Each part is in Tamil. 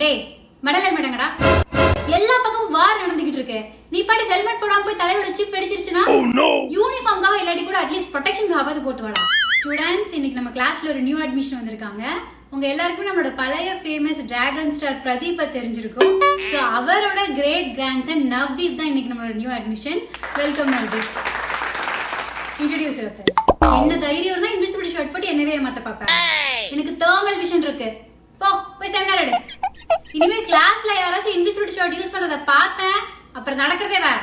டேய் மெடல் ஹெல்மெட்டங்கடா. எல்லா பக்கமும் வார் நடந்துகிட்டு இருக்கு. நீ பாட்டு ஹெல்மெட் போடாம போய் தலையோட சிப் வெடிச்சிருச்சுனா யூனிஃபார்ம்காக இல்லாட்டி கூட அட்லீஸ்ட் ப்ரொடெக்ஷன்காவது போட்டு வாடா. ஸ்டூடெண்ட்ஸ், இன்னைக்கு நம்ம கிளாஸ்ல ஒரு நியூ அட்மிஷன் வந்திருக்காங்க. உங்க எல்லாருக்கும் நம்மளோட பழைய ஃபேமஸ் டிராகன் ஸ்டார் பிரதீப தெரிஞ்சிருக்கும். சோ அவரோட கிரேட் கிராண்ட்சன் நவ்தீப் தான் இன்னைக்கு நம்மளோட new admission. Welcome Navdeep. Introduce yourself. என்ன தைரியம் இருந்தா இன்விசிபிலிட்டி ஷாட் போட்டு என்னவே ஏமாத்த பாப்பேன். எனக்கு தெர்மல் விஷன் இருக்கு. போய் செமினார் எடு. இனிமே கிளாஸ்ல யாராச்சும் இன்விசிபிலிட்டி ஷாட் யூஸ் பண்றத பார்த்தேன் அப்புறம் நடக்கிறதே வேற.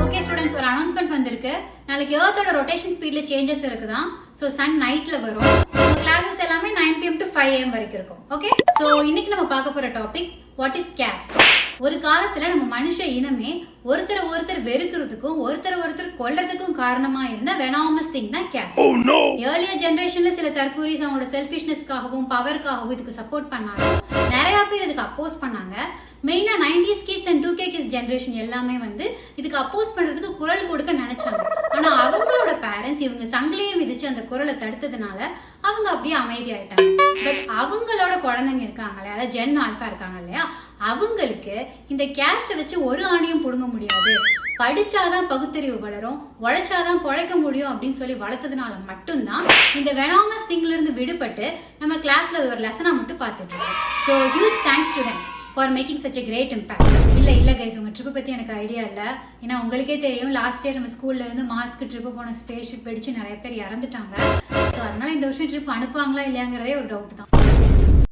ஓகே ஸ்டூடெண்ட்ஸ், ஒரு அனௌன்ஸ்மெண்ட் வந்திருக்கு. நாளைக்கு எர்த்தோட ரொட்டேஷன் ஸ்பீட்ல சேஞ்சஸ் இருக்குதான். சோ சன் நைட்ல வரும். உங்க கிளாஸஸ் எல்லாமே 9 PM to 5 AM வரைக்கும் இருக்கும். ஓகே, சோ இன்னைக்கு நம்ம பார்க்க போற டாபிக் வாட் இஸ் கேஸ்ட். ஒரு காலத்துல நம்ம மனுஷ இனமே ஒருத்தர் வெறுக்கிறதுக்கும் ஒருத்தர் கொல்றதுக்கும் காரணமா இருந்த வெனாமஸ் திங் தான் கேஸ்ட். ஏர்லியர் ஜெனரேஷன்ல சில தற்கூரிஸ் அவங்களோட செல்ஃபிஷ்னஸ்க்காகவும் பவர்க்காகவும் இதுக்கு சப்போர்ட் பண்ணாங்க. நிறைய பேர் இதுக்கு அப்போஸ் பண்ணாங்க. மெயினா 90s kids and 2K kids generation எல்லாமே இதுக்கு அப்போஸ் பண்றதுக்கு குரல் கொடுக்க நினைச்சாங்க. ஆனா அவங்களோட பேரண்ட்ஸ் இவங்க சங்கிலியை மிதிச்சு அந்த குரலை தடுத்ததுனால அவங்க அப்படியே அமைதியாயிட்டாங்க. பட் அவங்களோட குழந்தைங்க இருக்காங்களே, அதாவது ஜென் ஆல்பா இருக்காங்க இல்லையா, அவங்களுக்கு இந்த கேஸ்ட வச்சு ஒரு ஆணியும் புடுங்க முடியாது, படிச்சாதான் பகுத்தறிவு வளரும், உழைச்சாதான் பொழைக்க முடியும் அப்படின்னு சொல்லி வளர்த்ததுனால மட்டும்தான் இந்த வெனாமஸ் திங்ல இருந்து விடுபட்டு நம்ம கிளாஸ்ல ஒரு லெசனா மட்டும் பார்த்துட்டு இருக்கோம். So huge thanks to them for making such a great impact. இல்ல கைஸ், உங்க ட்ரிப்பை பத்தி எனக்கு ஐடியா இல்ல. ஏன்னா உங்களுக்கே தெரியும், லாஸ்ட் இயர் நம்ம ஸ்கூல்ல இருந்து மாஸ்க்கு ட்ரிப்பு போன ஸ்பேஸ் ஷிப் வெடிச்சு நிறைய பேர் இறந்துட்டாங்க. ஸோ அதனால இந்த வருஷம் ட்ரிப் அனுப்புவாங்களா இல்லையாங்கிறதே ஒரு டவுட் தான்.